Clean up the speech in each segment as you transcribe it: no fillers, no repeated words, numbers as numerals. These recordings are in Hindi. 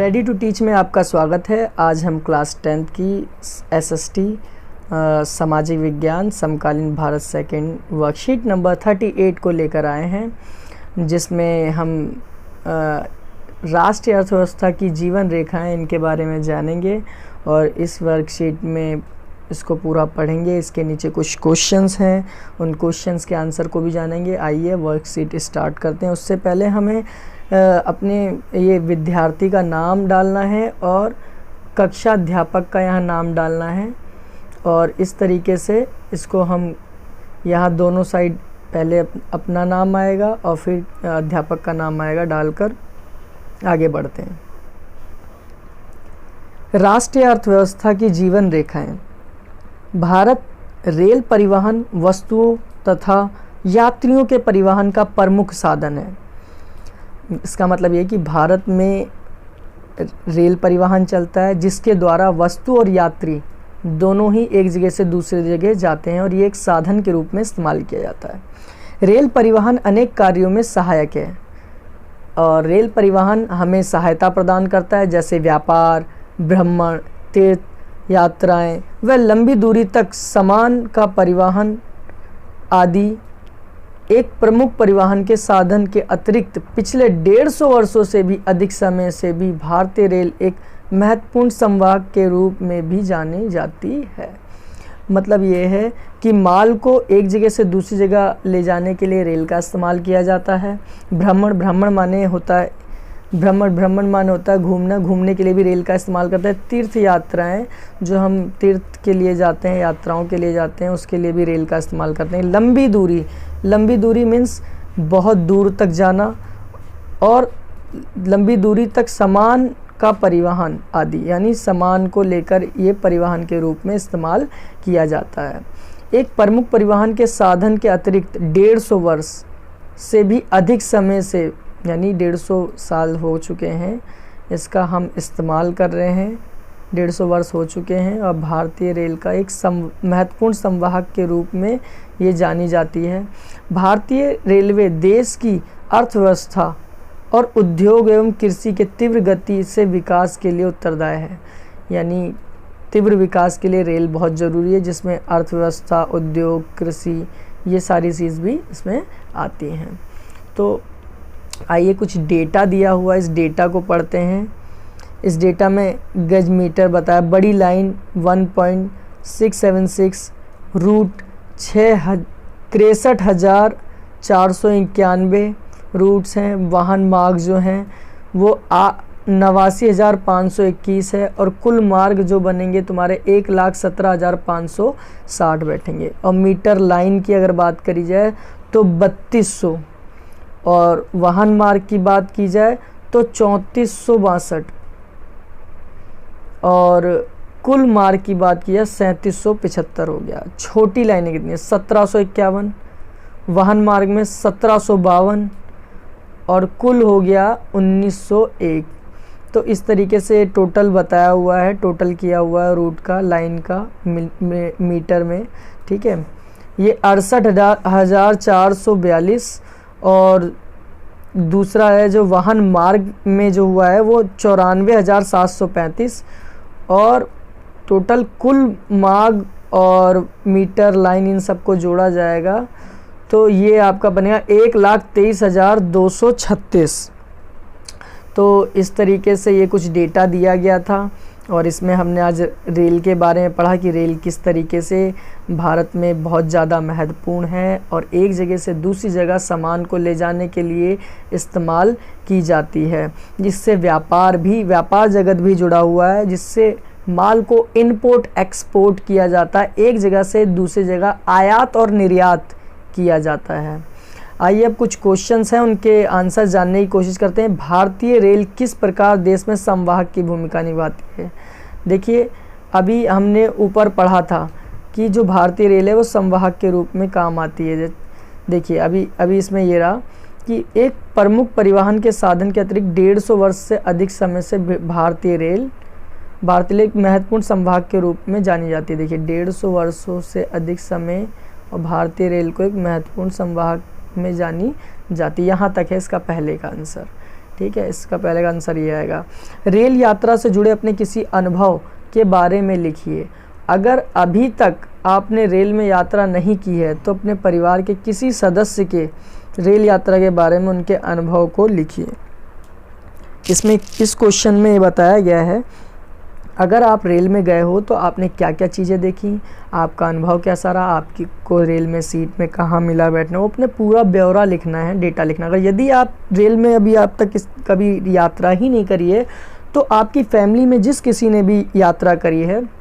रेडी टू टीच में आपका स्वागत है। आज हम क्लास 10th की SST सामाजिक विज्ञान समकालीन भारत सेकंड वर्कशीट नंबर 38 को लेकर आए हैं, जिसमें हम राष्ट्रीय अर्थव्यवस्था की जीवन रेखाएं इनके बारे में जानेंगे और इस वर्कशीट में इसको पूरा पढ़ेंगे। इसके नीचे कुछ क्वेश्चंस हैं, उन क्वेश्चंस के आंसर को भी जानेंगे। आइए वर्कशीट स्टार्ट करते हैं। उससे पहले हमें अपने ये विद्यार्थी का नाम डालना है और कक्षा अध्यापक का यहाँ नाम डालना है और इस तरीके से इसको हम यहाँ दोनों साइड पहले अपना नाम आएगा और फिर अध्यापक का नाम आएगा, डालकर आगे बढ़ते हैं। राष्ट्रीय अर्थव्यवस्था की जीवन रेखाएं। भारत रेल परिवहन, वस्तुओं तथा यात्रियों के परिवहन का प्रमुख साधन है। इसका मतलब ये कि भारत में रेल परिवहन चलता है, जिसके द्वारा वस्तु और यात्री दोनों ही एक जगह से दूसरी जगह जाते हैं और ये एक साधन के रूप में इस्तेमाल किया जाता है। रेल परिवहन अनेक कार्यों में सहायक है और रेल परिवहन हमें सहायता प्रदान करता है, जैसे व्यापार, भ्रमण, तीर्थ यात्राएं व लंबी दूरी तक सामान का परिवहन आदि। एक प्रमुख परिवहन के साधन के अतिरिक्त पिछले 150 वर्षों से भी अधिक समय से भी भारतीय रेल एक महत्वपूर्ण संवाहक के रूप में भी जानी जाती है। मतलब ये है कि माल को एक जगह से दूसरी जगह ले जाने के लिए रेल का इस्तेमाल किया जाता है। भ्रमण माने होता है घूमना, घूमने के लिए भी रेल का इस्तेमाल करते हैं। तीर्थ यात्राएं, जो हम तीर्थ के लिए जाते हैं, यात्राओं के लिए जाते हैं, उसके लिए भी रेल का इस्तेमाल करते हैं। लंबी दूरी मीन्स बहुत दूर तक जाना और लंबी दूरी तक सामान का परिवहन आदि, यानी सामान को लेकर ये परिवहन के रूप में इस्तेमाल किया जाता है। एक प्रमुख परिवहन के साधन के अतिरिक्त 150 वर्ष से भी अधिक समय से, यानी 150 साल हो चुके हैं इसका हम इस्तेमाल कर रहे हैं, 150 वर्ष हो चुके हैं और भारतीय रेल का एक महत्वपूर्ण संवाहक के रूप में ये जानी जाती है। भारतीय रेलवे देश की अर्थव्यवस्था और उद्योग एवं कृषि के तीव्र गति से विकास के लिए उत्तरदायी है। यानी तीव्र विकास के लिए रेल बहुत ज़रूरी है, जिसमें अर्थव्यवस्था, उद्योग, कृषि, ये सारी चीज़ भी इसमें आती हैं। तो आइए कुछ डेटा दिया हुआ, इस डेटा को पढ़ते हैं। इस डेटा में गज मीटर बताया। बड़ी लाइन 1.676, रूट 63,491 रूट्स हैं। वाहन मार्ग जो हैं वो 89,521 है और कुल मार्ग जो बनेंगे तुम्हारे 1,17,560 बैठेंगे। और मीटर लाइन की अगर बात करी जाए तो 3200 और वाहन मार्ग की बात की जाए तो 3462 और कुल मार्ग की बात की जाए 3775 हो गया। छोटी लाइनें कितनी है? 1751, वाहन मार्ग में 1752 और कुल हो गया 1901। तो इस तरीके से टोटल बताया हुआ है, टोटल किया हुआ है रूट का, लाइन का मीटर में। ठीक है, ये 68,442 और दूसरा है जो वाहन मार्ग में जो हुआ है वो 94,735 और टोटल कुल मार्ग और मीटर लाइन इन सबको जोड़ा जाएगा तो ये आपका बनेगा 1,23,236। तो इस तरीके से ये कुछ डेटा दिया गया था और इसमें हमने आज रेल के बारे में पढ़ा कि रेल किस तरीके से भारत में बहुत ज़्यादा महत्वपूर्ण है और एक जगह से दूसरी जगह सामान को ले जाने के लिए इस्तेमाल की जाती है, जिससे व्यापार जगत भी जुड़ा हुआ है, जिससे माल को इम्पोर्ट एक्सपोर्ट किया जाता है, एक जगह से दूसरी जगह आयात और निर्यात किया जाता है। आइए अब कुछ क्वेश्चंस हैं, उनके आंसर जानने की कोशिश करते हैं। भारतीय रेल किस प्रकार देश में संवाहक की भूमिका निभाती है? देखिए, अभी हमने ऊपर पढ़ा था कि जो भारतीय रेल है वो संवाहक के रूप में काम आती है। देखिए अभी इसमें ये रहा कि एक प्रमुख परिवहन के साधन के अतिरिक्त 150 वर्ष से अधिक समय से भारतीय रेल एक महत्वपूर्ण संवाहक के रूप में जानी जाती है। देखिए 150 वर्षों से अधिक समय और भारतीय रेल को एक महत्वपूर्ण संवाहक में जानी जाती है। यहाँ तक है इसका पहले का आंसर। ठीक है, इसका पहले का आंसर ये आएगा। रेल यात्रा से जुड़े अपने किसी अनुभव के बारे में लिखिए। अगर अभी तक आपने रेल में यात्रा नहीं की है तो अपने परिवार के किसी सदस्य के रेल यात्रा के बारे में उनके अनुभव को लिखिए। इसमें इस क्वेश्चन में ये बताया गया है, अगर आप रेल में गए हो तो आपने क्या क्या चीज़ें देखी, आपका अनुभव कैसा रहा, आपकी को रेल में सीट में कहाँ मिला बैठने, वो अपने पूरा ब्यौरा लिखना है, डेटा लिखना। अगर यदि आप रेल में अभी आप तक कभी यात्रा ही नहीं करी है तो आपकी फैमिली में जिस किसी ने भी यात्रा करी है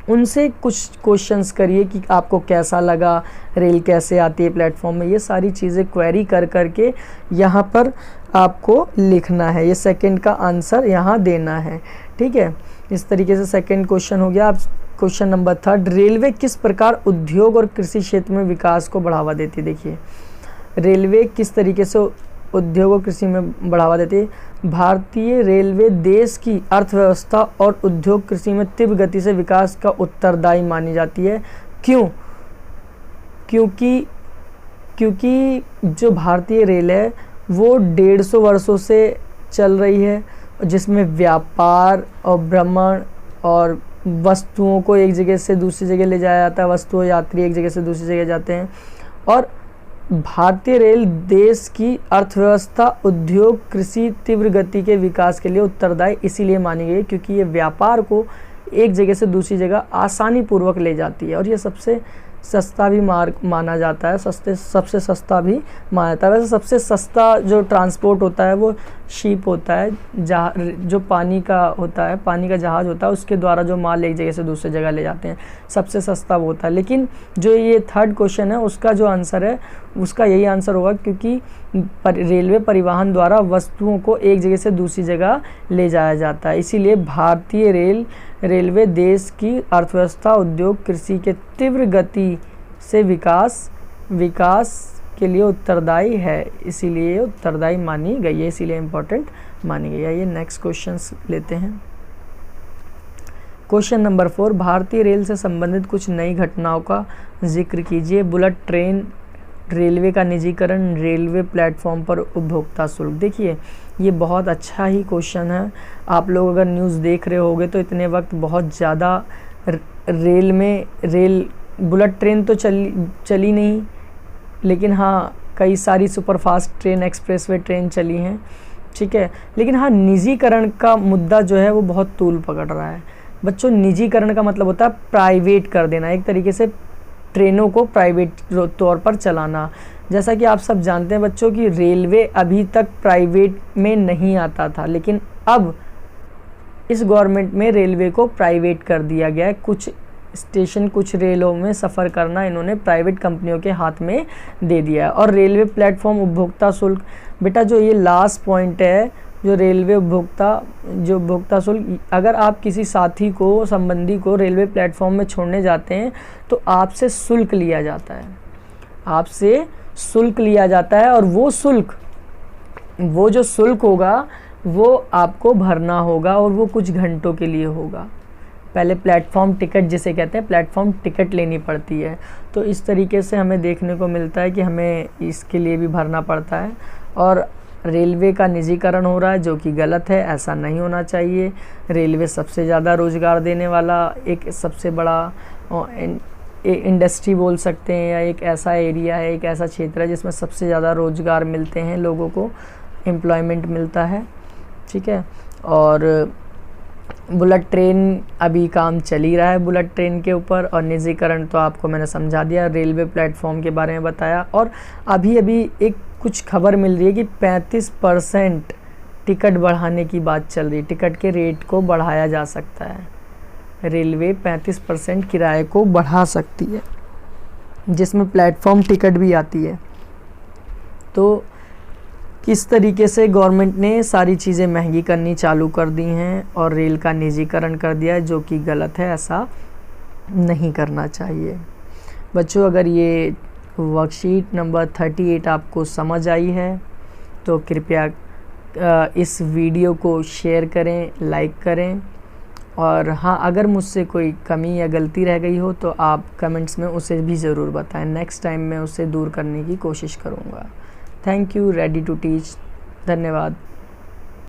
उनसे कुछ क्वेश्चंस करिए कि आपको कैसा लगा, रेल कैसे आती है प्लेटफॉर्म में, ये सारी चीज़ें क्वेरी कर करके यहाँ पर आपको लिखना है। ये सेकंड का आंसर यहाँ देना है, ठीक है। इस तरीके से सेकंड क्वेश्चन हो गया। अब क्वेश्चन नंबर थर्ड, रेलवे किस प्रकार उद्योग और कृषि क्षेत्र में विकास को बढ़ावा देती है। देखिए रेलवे किस तरीके से उद्योग और कृषि में बढ़ावा देती है। भारतीय रेलवे देश की अर्थव्यवस्था और उद्योग कृषि में तीव्र गति से विकास का उत्तरदायी मानी जाती है। क्यों? क्योंकि जो भारतीय रेल है वो 150 वर्षों से चल रही है, जिसमें व्यापार और भ्रमण और वस्तुओं को एक जगह से दूसरी जगह ले जाया जाता है, वस्तु यात्री एक जगह से दूसरी जगह जाते हैं। और भारतीय रेल देश की अर्थव्यवस्था, उद्योग, कृषि तीव्र गति के विकास के लिए उत्तरदायी इसीलिए मानी गई क्योंकि ये व्यापार को एक जगह से दूसरी जगह आसानी पूर्वक ले जाती है और ये सबसे सस्ता भी मार्ग माना जाता है, सबसे सस्ता भी माना जाता है। वैसे सबसे सस्ता जो ट्रांसपोर्ट होता है वो शिप होता है, जो पानी का होता है, पानी का जहाज़ होता है, उसके द्वारा जो माल एक जगह से दूसरी जगह ले जाते हैं, सबसे सस्ता वो होता है। लेकिन जो ये थर्ड क्वेश्चन है उसका जो आंसर है उसका यही आंसर होगा क्योंकि रेलवे परिवहन द्वारा वस्तुओं को एक जगह से दूसरी जगह ले जाया जाता है, इसीलिए भारतीय रेलवे देश की अर्थव्यवस्था, उद्योग, कृषि के तीव्र गति से विकास के लिए उत्तरदायी है, इसीलिए उत्तरदायी मानी गई है, इसीलिए इम्पोर्टेंट मानी गई है। ये नेक्स्ट क्वेश्चंस लेते हैं। क्वेश्चन नंबर 4, भारतीय रेल से संबंधित कुछ नई घटनाओं का जिक्र कीजिए। बुलेट ट्रेन, रेलवे का निजीकरण, रेलवे प्लेटफॉर्म पर उपभोक्ता शुल्क। देखिए ये बहुत अच्छा ही क्वेश्चन है। आप लोग अगर न्यूज़ देख रहे होगे तो इतने वक्त बहुत ज़्यादा बुलेट ट्रेन तो चली नहीं, लेकिन हाँ कई सारी सुपरफास्ट ट्रेन, एक्सप्रेसवे ट्रेन चली हैं, ठीक है। लेकिन हाँ निजीकरण का मुद्दा जो है वो बहुत तूल पकड़ रहा है। बच्चों निजीकरण का मतलब होता है प्राइवेट कर देना, एक तरीके से ट्रेनों को प्राइवेट तौर पर चलाना। जैसा कि आप सब जानते हैं बच्चों कि रेलवे अभी तक प्राइवेट में नहीं आता था, लेकिन अब इस गवर्नमेंट में रेलवे को प्राइवेट कर दिया गया है। कुछ स्टेशन, कुछ रेलों में सफ़र करना इन्होंने प्राइवेट कंपनियों के हाथ में दे दिया है। और रेलवे प्लेटफॉर्म उपभोक्ता शुल्क, बेटा जो ये लास्ट पॉइंट है, जो रेलवे उपभोक्ता शुल्क, अगर आप किसी साथी को, संबंधी को रेलवे प्लेटफॉर्म में छोड़ने जाते हैं तो आपसे शुल्क लिया जाता है, आपसे शुल्क लिया जाता है। और वो जो शुल्क होगा वो आपको भरना होगा और वो कुछ घंटों के लिए होगा। पहले प्लेटफॉर्म टिकट जिसे कहते हैं, प्लेटफॉर्म टिकट लेनी पड़ती है। तो इस तरीके से हमें देखने को मिलता है कि हमें इसके लिए भी भरना पड़ता है। और रेलवे का निजीकरण हो रहा है जो कि गलत है, ऐसा नहीं होना चाहिए। रेलवे सबसे ज़्यादा रोज़गार देने वाला एक सबसे बड़ा इंडस्ट्री बोल सकते हैं, या एक ऐसा एरिया है, एक ऐसा क्षेत्र है जिसमें सबसे ज़्यादा रोज़गार मिलते हैं, लोगों को एम्प्लॉयमेंट मिलता है, ठीक है। और बुलेट ट्रेन अभी काम चल ही रहा है बुलेट ट्रेन के ऊपर, और निजीकरण तो आपको मैंने समझा दिया, रेलवे प्लेटफॉर्म के बारे में बताया। और अभी एक कुछ खबर मिल रही है कि 35% टिकट बढ़ाने की बात चल रही है, टिकट के रेट को बढ़ाया जा सकता है। रेलवे 35% किराए को बढ़ा सकती है, जिसमें प्लेटफॉर्म टिकट भी आती है। तो किस तरीके से गवर्नमेंट ने सारी चीज़ें महंगी करनी चालू कर दी हैं और रेल का निजीकरण कर दिया है, जो कि गलत है, ऐसा नहीं करना चाहिए। बच्चों अगर ये वर्कशीट नंबर 38 आपको समझ आई है तो कृपया इस वीडियो को शेयर करें, लाइक करें। और हाँ, अगर मुझसे कोई कमी या गलती रह गई हो तो आप कमेंट्स में उसे भी ज़रूर बताएं। नेक्स्ट टाइम मैं उसे दूर करने की कोशिश करूँगा। Thank you. Ready to teach. धन्यवाद।